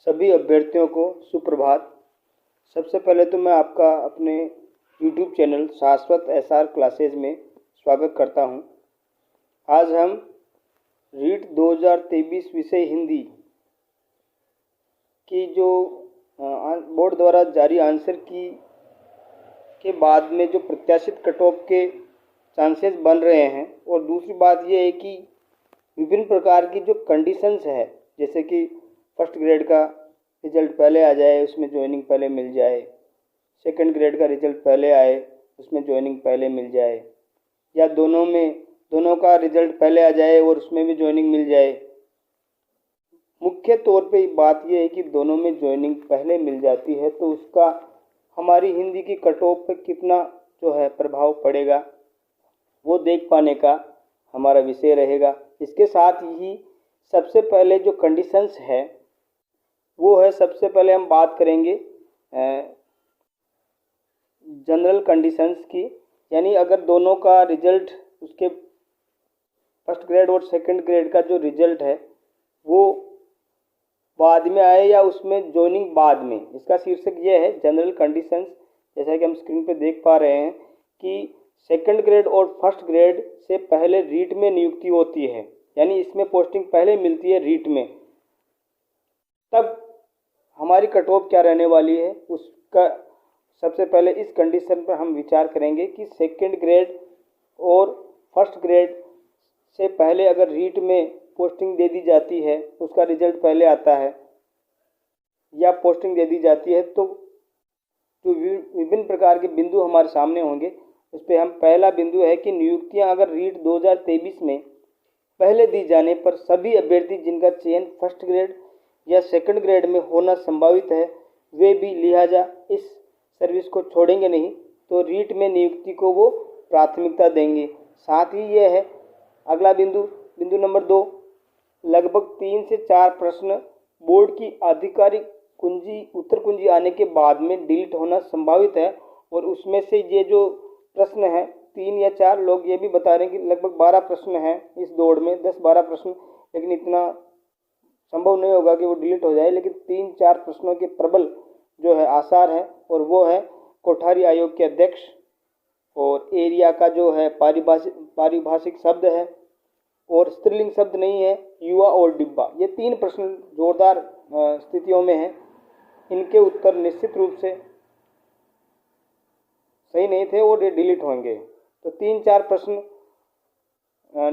सभी अभ्यर्थियों को सुप्रभात। सबसे पहले तो मैं आपका अपने YouTube चैनल शाश्वत SR क्लासेज में स्वागत करता हूं। आज हम रीट 2023 विषय हिंदी की जो बोर्ड द्वारा जारी आंसर की के बाद में जो प्रत्याशित कट ऑफ के चांसेस बन रहे हैं, और दूसरी बात यह है कि विभिन्न प्रकार की जो कंडीशंस है, जैसे कि फर्स्ट ग्रेड का रिजल्ट पहले आ जाए उसमें ज्वाइनिंग पहले मिल जाए, सेकंड ग्रेड का रिजल्ट पहले आए उसमें ज्वाइनिंग पहले मिल जाए, या दोनों का रिजल्ट पहले आ जाए और उसमें भी ज्वाइनिंग मिल जाए। मुख्य तौर पे बात यह है कि दोनों में ज्वाइनिंग पहले मिल जाती है तो उसका हमारी हिंदी की कट ऑफ पे कितना जो है प्रभाव पड़ेगा, वो देख पाने का हमारा विषय रहेगा। इसके साथ ही सबसे पहले जो कंडीशंस है वो है, सबसे पहले हम बात करेंगे जनरल कंडीशंस की, यानी अगर दोनों का रिजल्ट उसके फर्स्ट ग्रेड और सेकंड ग्रेड का जो रिजल्ट है वो बाद में आए या उसमें ज्वाइनिंग बाद में। इसका शीर्षक ये है जनरल कंडीशंस। जैसा कि हम स्क्रीन पे देख पा रहे हैं कि सेकंड ग्रेड और फर्स्ट ग्रेड से पहले रीट में नियुक्ति होती है, यानी इसमें पोस्टिंग पहले मिलती है रीट में, तब हमारी कट ऑफ क्या रहने वाली है उसका सबसे पहले इस कंडीशन पर हम विचार करेंगे कि सेकंड ग्रेड और फर्स्ट ग्रेड से पहले अगर रीट में पोस्टिंग दे दी जाती है, उसका रिजल्ट पहले आता है या पोस्टिंग दे दी जाती है, तो जो विभिन्न प्रकार के बिंदु हमारे सामने होंगे उस पर हम पहला बिंदु है कि नियुक्तियां अगर रीट 2023 में पहले दी जाने पर सभी अभ्यर्थी जिनका चयन फर्स्ट ग्रेड या सेकंड ग्रेड में होना संभावित है वे भी लिहाजा इस सर्विस को छोड़ेंगे नहीं, तो रीट में नियुक्ति को वो प्राथमिकता देंगे। साथ ही यह है अगला बिंदु नंबर 2, लगभग 3 से 4 प्रश्न बोर्ड की आधिकारिक उत्तर कुंजी आने के बाद में डिलीट होना संभावित है, और उसमें से ये जो प्रश्न है 3 या 4, लोग ये भी बता रहे हैं कि लगभग 12 प्रश्न हैं इस दौड़ में, 10-12 प्रश्न, लेकिन इतना संभव नहीं होगा कि वो डिलीट हो जाए, लेकिन 3-4 प्रश्नों के प्रबल जो है आसार है, और वो है कोठारी आयोग के अध्यक्ष, और एरिया का जो है पारिभाषिक शब्द है, और स्त्रीलिंग शब्द नहीं है, युवा और डिब्बा। ये 3 प्रश्न जोरदार स्थितियों में हैं। इनके उत्तर निश्चित रूप से सही नहीं थे और ये डिलीट होंगे, तो 3-4 प्रश्न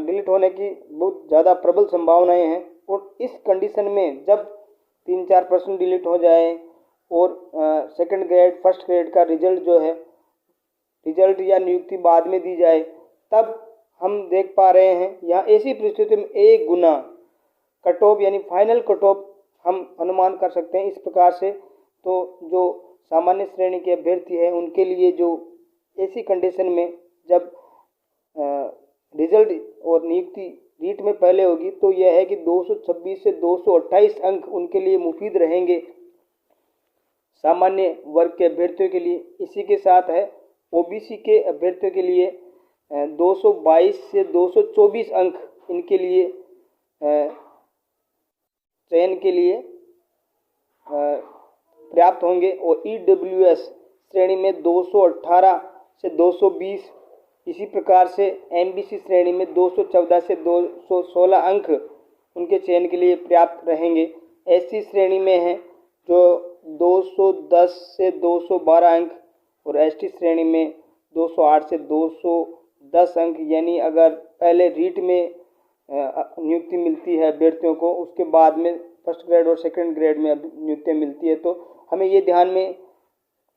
डिलीट होने की बहुत ज़्यादा प्रबल संभावनाएं हैं। और इस कंडीशन में जब 3-4 प्रश्न डिलीट हो जाए और सेकंड ग्रेड फर्स्ट ग्रेड का रिजल्ट या नियुक्ति बाद में दी जाए, तब हम देख पा रहे हैं यहाँ ऐसी परिस्थिति में 1 गुना कट ऑफ यानी फाइनल कट ऑफ हम अनुमान कर सकते हैं इस प्रकार से। तो जो सामान्य श्रेणी के अभ्यर्थी हैं उनके लिए जो ऐसी कंडीशन में जब रिजल्ट और नियुक्ति रीट में पहले होगी, तो यह है कि 226 से 228 अंक उनके लिए मुफीद रहेंगे सामान्य वर्ग के अभ्यर्थियों के लिए। इसी के साथ है ओबीसी के अभ्यर्थियों के लिए 222 से 224 अंक इनके लिए चयन के लिए पर्याप्त होंगे, और ईडब्ल्यूएस श्रेणी में 218 से 220, इसी प्रकार से एमबीसी श्रेणी में 214 से 216 अंक उनके चयन के लिए पर्याप्त रहेंगे। एससी श्रेणी में है जो 210 से 212 अंक, और एसटी श्रेणी में 208 से 210 अंक, यानी अगर पहले रीट में नियुक्ति मिलती है अभ्यर्थियों को, उसके बाद में फर्स्ट ग्रेड और सेकंड ग्रेड में नियुक्तियाँ मिलती है, तो हमें ये ध्यान में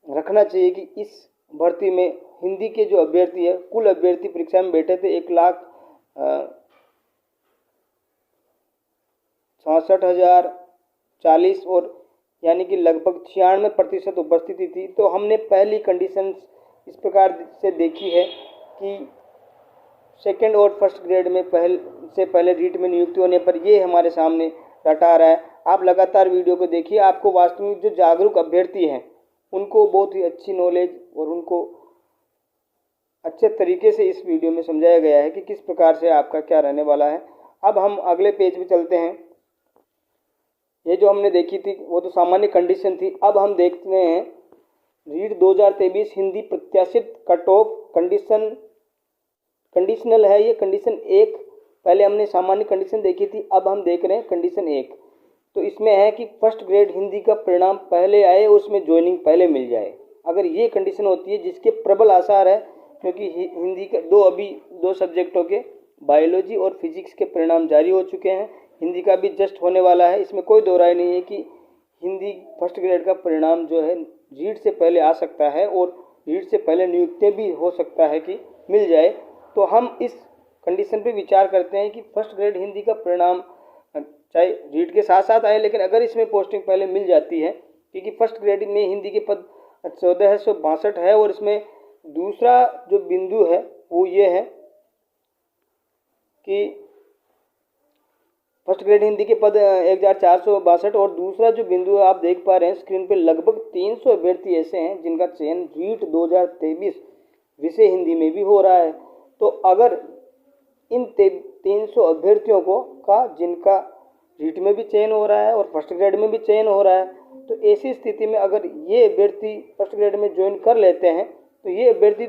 रखना चाहिए कि इस भर्ती में हिंदी के जो अभ्यर्थी है, कुल अभ्यर्थी परीक्षा में बैठे थे 1,66,040, और यानी कि लगभग 96% उपस्थिति थी। तो हमने पहली कंडीशन इस प्रकार से देखी है कि सेकंड और फर्स्ट ग्रेड में पहले रीट में नियुक्ति होने पर ये हमारे सामने रटा रहा है। आप लगातार वीडियो को देखिए, आपको वास्तविक जो जागरूक अभ्यर्थी हैं उनको बहुत ही अच्छी नॉलेज और उनको अच्छे तरीके से इस वीडियो में समझाया गया है कि किस प्रकार से आपका क्या रहने वाला है। अब हम अगले पेज पे चलते हैं। ये जो हमने देखी थी वो तो सामान्य कंडीशन थी। अब हम देखते हैं रीट 2023 हिंदी प्रत्याशित कट ऑफ कंडीशनल है ये कंडीशन 1। पहले हमने सामान्य कंडीशन देखी थी, अब हम देख रहे हैं कंडीशन 1। तो इसमें है कि फर्स्ट ग्रेड हिंदी का परिणाम पहले आए, उसमें ज्वाइनिंग पहले मिल जाए। अगर ये कंडीशन होती है, जिसके प्रबल आसार है, क्योंकि हिंदी के दो सब्जेक्टों के बायोलॉजी और फिजिक्स के परिणाम जारी हो चुके हैं, हिंदी का भी जस्ट होने वाला है। इसमें कोई दो राय नहीं है कि हिंदी फर्स्ट ग्रेड का परिणाम जो है रीट से पहले आ सकता है और रीट से पहले नियुक्ति भी हो सकता है कि मिल जाए। तो हम इस कंडीशन पे विचार करते हैं कि फर्स्ट ग्रेड हिंदी का परिणाम चाहे रीट के साथ साथ आए, लेकिन अगर इसमें पोस्टिंग पहले मिल जाती है, क्योंकि फर्स्ट ग्रेड में हिंदी के पद 1462 है और इसमें दूसरा जो बिंदु है वो ये है कि फर्स्ट ग्रेड हिंदी के पद 1462 और दूसरा जो बिंदु है आप देख पा रहे हैं स्क्रीन पे, लगभग 300 अभ्यर्थी ऐसे हैं जिनका चयन रीट 2023 विषय हिंदी में भी हो रहा है। तो अगर इन 300 अभ्यर्थियों का जिनका रीट में भी चयन हो रहा है और फर्स्ट ग्रेड में भी चयन हो रहा है, तो ऐसी स्थिति में अगर ये अभ्यर्थी फर्स्ट ग्रेड में ज्वाइन कर लेते हैं तो ये अभ्यर्थी,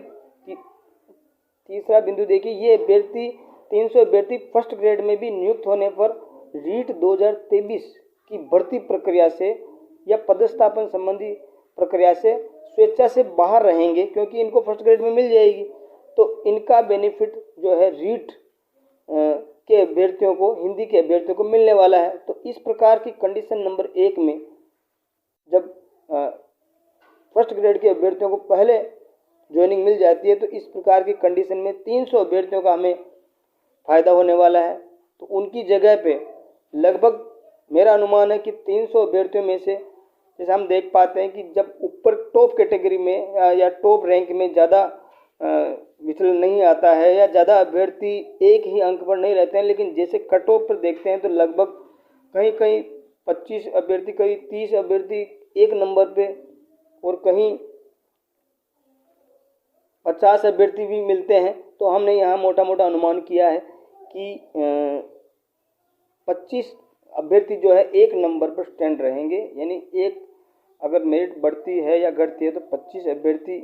तीसरा बिंदु देखिए, ये अभ्यर्थी 300 अभ्यर्थी फर्स्ट ग्रेड में भी नियुक्त होने पर रीट 2023 की भर्ती प्रक्रिया से या पदस्थापन संबंधी प्रक्रिया से स्वेच्छा से बाहर रहेंगे, क्योंकि इनको फर्स्ट ग्रेड में मिल जाएगी। तो इनका बेनिफिट जो है रीट के अभ्यर्थियों को, हिंदी के अभ्यर्थियों को मिलने वाला है। तो इस प्रकार की कंडीशन नंबर 1 में जब फर्स्ट ग्रेड के अभ्यर्थियों को पहले ज्वाइनिंग मिल जाती है, तो इस प्रकार की कंडीशन में 300 अभ्यर्थियों का हमें फ़ायदा होने वाला है। तो उनकी जगह पे लगभग मेरा अनुमान है कि 300 अभ्यर्थियों में से, जैसे हम देख पाते हैं कि जब ऊपर टॉप कैटेगरी में या टॉप रैंक में ज़्यादा विचलन नहीं आता है या ज़्यादा अभ्यर्थी एक ही अंक पर नहीं रहते हैं, लेकिन जैसे कट ऑफ पर देखते हैं तो लगभग कहीं कहीं 25 अभ्यर्थी, कहीं 30 अभ्यर्थी एक नंबर पे और कहीं 50 अभ्यर्थी भी मिलते हैं। तो हमने यहाँ मोटा मोटा अनुमान किया है कि 25 अभ्यर्थी जो है एक नंबर पर स्टैंड रहेंगे, यानी एक अगर मेरिट बढ़ती है या घटती है तो 25 अभ्यर्थी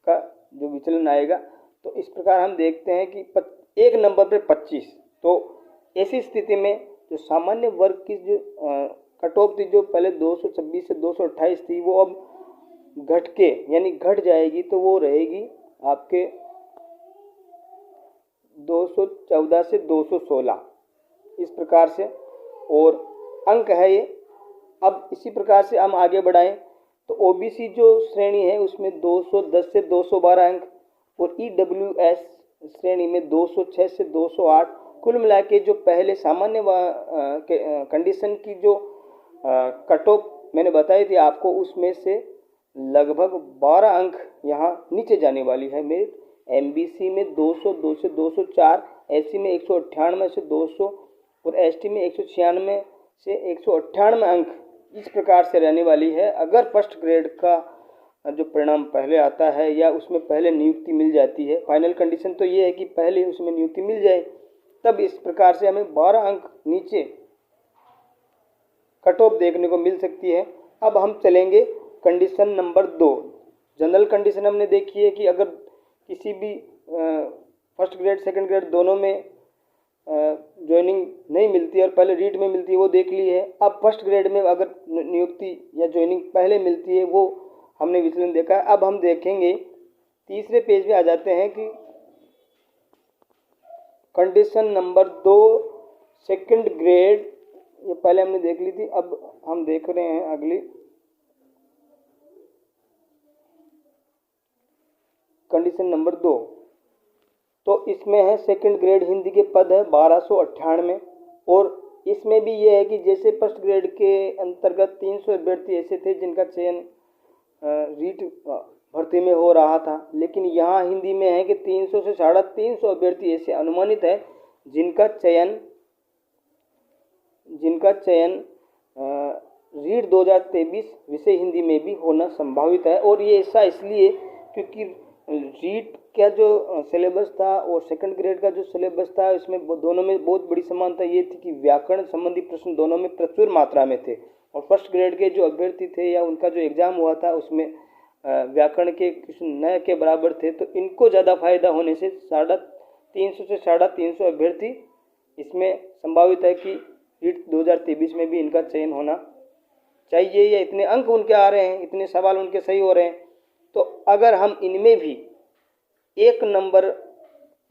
का जो विचलन आएगा। तो इस प्रकार हम देखते हैं कि एक नंबर पर 25। तो ऐसी स्थिति में जो सामान्य वर्ग की जो कट ऑफ थी, जो पहले 226 से 228 थी, वो अब घट के यानी घट जाएगी, तो वो रहेगी आपके 214 से 216 इस प्रकार से और अंक है ये। अब इसी प्रकार से हम आगे बढ़ाएं तो ओबीसी जो श्रेणी है उसमें 210 से 212 अंक और ईडब्ल्यूएस श्रेणी में 206 से 208। कुल मिला के जो पहले सामान्य कंडीशन की जो कट ऑफ मैंने बताई थी आपको, उसमें से लगभग 12 अंक यहाँ नीचे जाने वाली है। मेरिट एमबीसी में 202 से 204, एससी में 198 से 200 और एसटी में 196 से 198 अंक इस प्रकार से रहने वाली है। अगर फर्स्ट ग्रेड का जो परिणाम पहले आता है या उसमें पहले नियुक्ति मिल जाती है, फाइनल कंडीशन तो ये है कि पहले उसमें नियुक्ति मिल जाए, तब इस प्रकार से हमें 12 अंक नीचे कट ऑफ देखने को मिल सकती है। अब हम चलेंगे कंडीशन नंबर 2। जनरल कंडीशन हमने देखी है कि अगर किसी भी फर्स्ट ग्रेड सेकंड ग्रेड दोनों में ज्वाइनिंग नहीं मिलती है और पहले रीट में मिलती है, वो देख ली है। अब फर्स्ट ग्रेड में अगर नियुक्ति या ज्वाइनिंग पहले मिलती है, वो हमने विचलन देखा है। अब हम देखेंगे तीसरे पेज पे आ जाते हैं कि कंडीशन नंबर 2 सेकंड ग्रेड, ये पहले हमने देख ली थी, अब हम देख रहे हैं अगली कंडीशन नंबर 2। तो इसमें है सेकंड ग्रेड हिंदी के पद है 1298 और इसमें भी ये है कि जैसे फर्स्ट ग्रेड के अंतर्गत 300 अभ्यर्थी ऐसे थे जिनका चयन रीट भर्ती में हो रहा था, लेकिन यहाँ हिंदी में है कि 300 से 350 अभ्यर्थी ऐसे अनुमानित है जिनका चयन रीट 2023 विषय हिंदी में भी होना संभावित है। और ये ऐसा इसलिए क्योंकि रीट का जो सिलेबस था और सेकंड ग्रेड का जो सिलेबस था, इसमें दोनों में बहुत बड़ी समानता ये थी कि व्याकरण संबंधी प्रश्न दोनों में प्रचुर मात्रा में थे और फर्स्ट ग्रेड के जो अभ्यर्थी थे या उनका जो एग्ज़ाम हुआ था उसमें व्याकरण के कुछ न के बराबर थे, तो इनको ज़्यादा फायदा होने से 350 से 350 अभ्यर्थी इसमें संभावित है कि रीट 2023 में भी इनका चयन होना चाहिए, या इतने अंक उनके आ रहे हैं, इतने सवाल उनके सही हो रहे हैं। तो अगर हम इनमें भी एक नंबर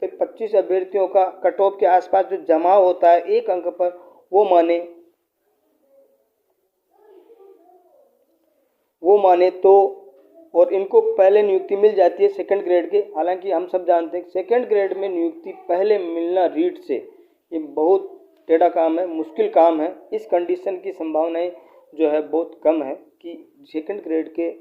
पे 25 अभ्यर्थियों का कट ऑफ के आसपास जो जमाव होता है एक अंक पर, वो माने तो, और इनको पहले नियुक्ति मिल जाती है सेकंड ग्रेड के। हालांकि हम सब जानते हैं सेकंड ग्रेड में नियुक्ति पहले मिलना रीट से ये बहुत टेढ़ा काम है, मुश्किल काम है। इस कंडीशन की संभावनाएं जो है बहुत कम है कि सेकंड ग्रेड के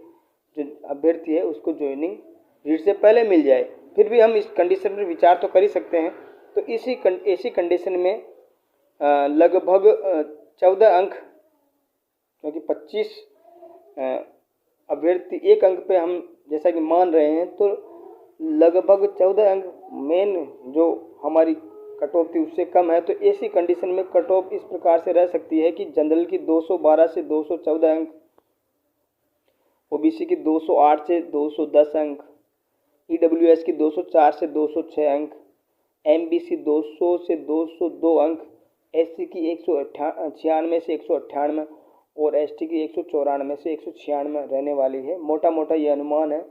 जो अभ्यर्थी है उसको ज्वाइनिंग रीट से पहले मिल जाए। फिर भी हम इस कंडीशन पर विचार तो कर ही सकते हैं। तो ऐसी कंडीशन में लगभग 14 अंक, क्योंकि 25 अभ्यर्थी एक अंक पे हम जैसा कि मान रहे हैं, तो लगभग 14 अंक मेन जो हमारी कट ऑफ थी उससे कम है। तो ऐसी कंडीशन में कट ऑफ इस प्रकार से रह सकती है कि जनरल की 212 से 214 अंक, ओबीसी की 208 से 210 अंक, ईडब्ल्यूएस की 204 से 206 अंक, एमबीसी 200 से 202 अंक, एससी की 196 से 198 और एसटी की 194 से 196 रहने वाली है। मोटा मोटा ये अनुमान है।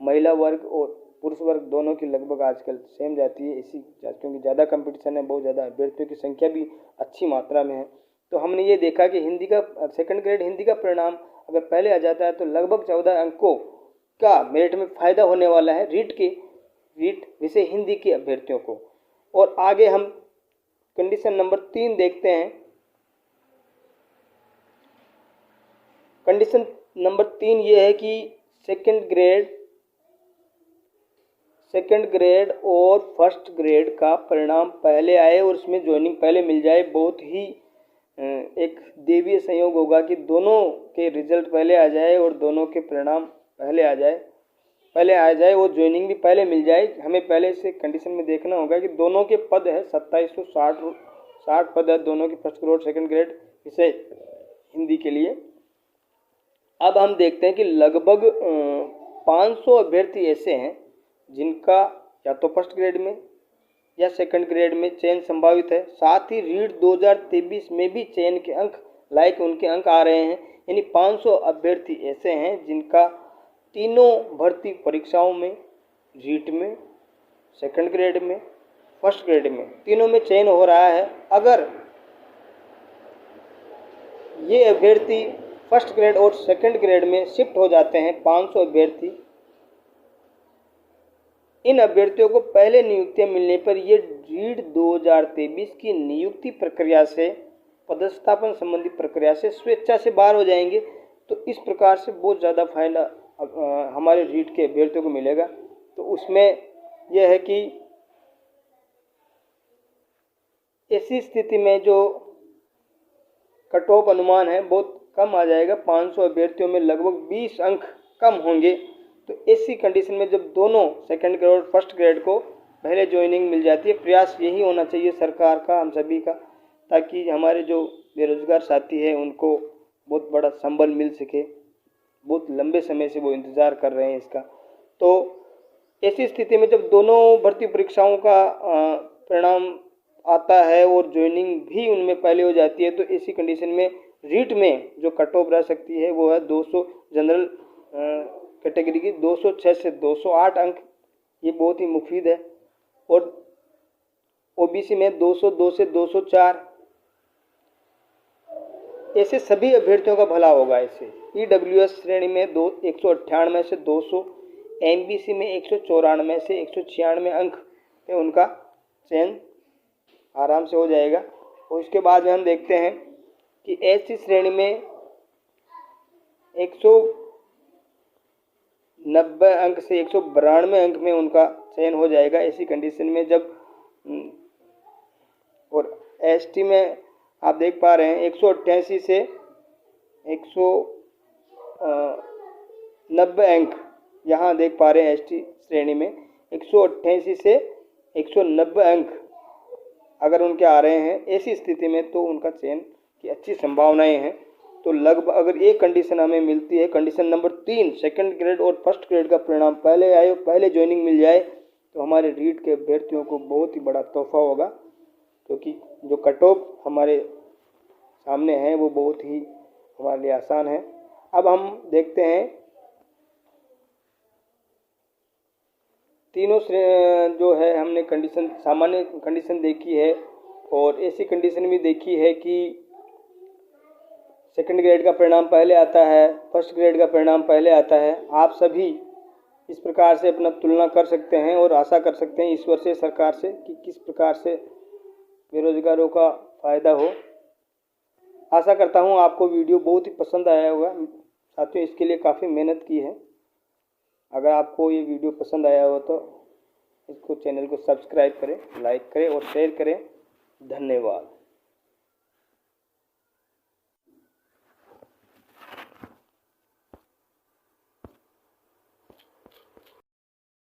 महिला वर्ग और पुरुष वर्ग दोनों की लगभग आजकल सेम जाती है, इसी क्योंकि ज़्यादा कंपटीशन है, बहुत ज़्यादा अभ्यर्थियों की संख्या भी अच्छी मात्रा में है। तो हमने ये देखा कि हिंदी का सेकंड ग्रेड हिंदी का परिणाम अगर पहले आ जाता है तो लगभग 14 अंकों का मेरिट में फ़ायदा होने वाला है रीट विषय हिंदी के अभ्यर्थियों को। और आगे हम कंडीशन नंबर 3 देखते हैं। कंडीशन नंबर 3 ये है कि सेकंड ग्रेड और फर्स्ट ग्रेड का परिणाम पहले आए और उसमें ज्वाइनिंग पहले मिल जाए। बहुत ही एक देवीय संयोग होगा कि दोनों के रिजल्ट पहले आ जाए और दोनों के परिणाम पहले आ जाए और ज्वाइनिंग भी पहले मिल जाए। हमें पहले से कंडीशन में देखना होगा कि दोनों के पद है 2760 पद है दोनों के फर्स्ट ग्रेड सेकंड ग्रेड विषय हिंदी के लिए। अब हम देखते हैं कि लगभग 500 अभ्यर्थी ऐसे हैं जिनका या तो फर्स्ट ग्रेड में या सेकंड ग्रेड में चयन संभावित है। साथ ही रीट 2023 में भी चयन के अंक उनके अंक आ रहे हैं। यानी 500 अभ्यर्थी ऐसे हैं जिनका तीनों भर्ती परीक्षाओं में, रीट में, सेकंड ग्रेड में, फर्स्ट ग्रेड में, तीनों में चयन हो रहा है। अगर ये अभ्यर्थी फर्स्ट ग्रेड और सेकंड ग्रेड में शिफ्ट हो जाते हैं 500 अभ्यर्थी, इन अभ्यर्थियों को पहले नियुक्तियां मिलने पर ये रीट 2023 की नियुक्ति प्रक्रिया से, पदस्थापन संबंधी प्रक्रिया से स्वेच्छा से बाहर हो जाएंगे। तो इस प्रकार से बहुत ज़्यादा फायदा हमारे रीट के अभ्यर्थियों को मिलेगा। तो उसमें यह है कि ऐसी स्थिति में जो कट ऑफ अनुमान है बहुत कम आ जाएगा। 500 अभ्यर्थियों में लगभग 20 अंक कम होंगे। तो ऐसी कंडीशन में जब दोनों सेकंड ग्रेड और फर्स्ट ग्रेड को पहले ज्वाइनिंग मिल जाती है, प्रयास यही होना चाहिए सरकार का, हम सभी का, ताकि हमारे जो बेरोजगार साथी हैं उनको बहुत बड़ा संबल मिल सके। बहुत लंबे समय से वो इंतज़ार कर रहे हैं इसका। तो ऐसी स्थिति में जब दोनों भर्ती परीक्षाओं का परिणाम आता है और ज्वाइनिंग भी उनमें पहले हो जाती है, तो ऐसी कंडीशन में रीट में जो कट ऑफ रह सकती है वो है 200, जनरल कैटेगरी की 206 से 208 अंक, ये बहुत ही मुफीद है। और ओबीसी में 202 से 204, ऐसे सभी अभ्यर्थियों का भला होगा। ऐसे ईडब्ल्यूएस श्रेणी में 198 से 200, एमबीसी में 194 से 196 अंक पे उनका चयन आराम से हो जाएगा। और उसके बाद में हम देखते हैं कि एससी श्रेणी में 190 अंक से 192 अंक में उनका चयन हो जाएगा। ऐसी कंडीशन में जब, और एसटी में आप देख पा रहे हैं 188 से 190 अंक, यहाँ देख पा रहे हैं एसटी श्रेणी में 188 से 190 अंक अगर उनके आ रहे हैं, ऐसी स्थिति में तो उनका चयन की अच्छी संभावनाएं हैं। तो लगभग अगर एक कंडीशन हमें मिलती है, कंडीशन नंबर 3 सेकंड ग्रेड और फर्स्ट ग्रेड का परिणाम पहले आए, पहले ज्वाइनिंग मिल जाए, तो हमारे रीट के अभ्यर्थियों को बहुत ही बड़ा तोहफा होगा, क्योंकि जो कट ऑफ हमारे सामने है वो बहुत ही हमारे लिए आसान है। अब हम देखते हैं तीनों जो है हमने कंडीशन, सामान्य कंडीशन देखी है और ऐसी कंडीशन भी देखी है कि सेकंड ग्रेड का परिणाम पहले आता है, फर्स्ट ग्रेड का परिणाम पहले आता है। आप सभी इस प्रकार से अपना तुलना कर सकते हैं और आशा कर सकते हैं ईश्वर से, सरकार से, कि किस प्रकार से बेरोजगारों का फ़ायदा हो। आशा करता हूँ आपको वीडियो बहुत ही पसंद आया होगा। साथियों, इसके लिए काफ़ी मेहनत की है। अगर आपको ये वीडियो पसंद आया हो तो इसको, चैनल को सब्सक्राइब करें, लाइक करें और शेयर करें। धन्यवाद।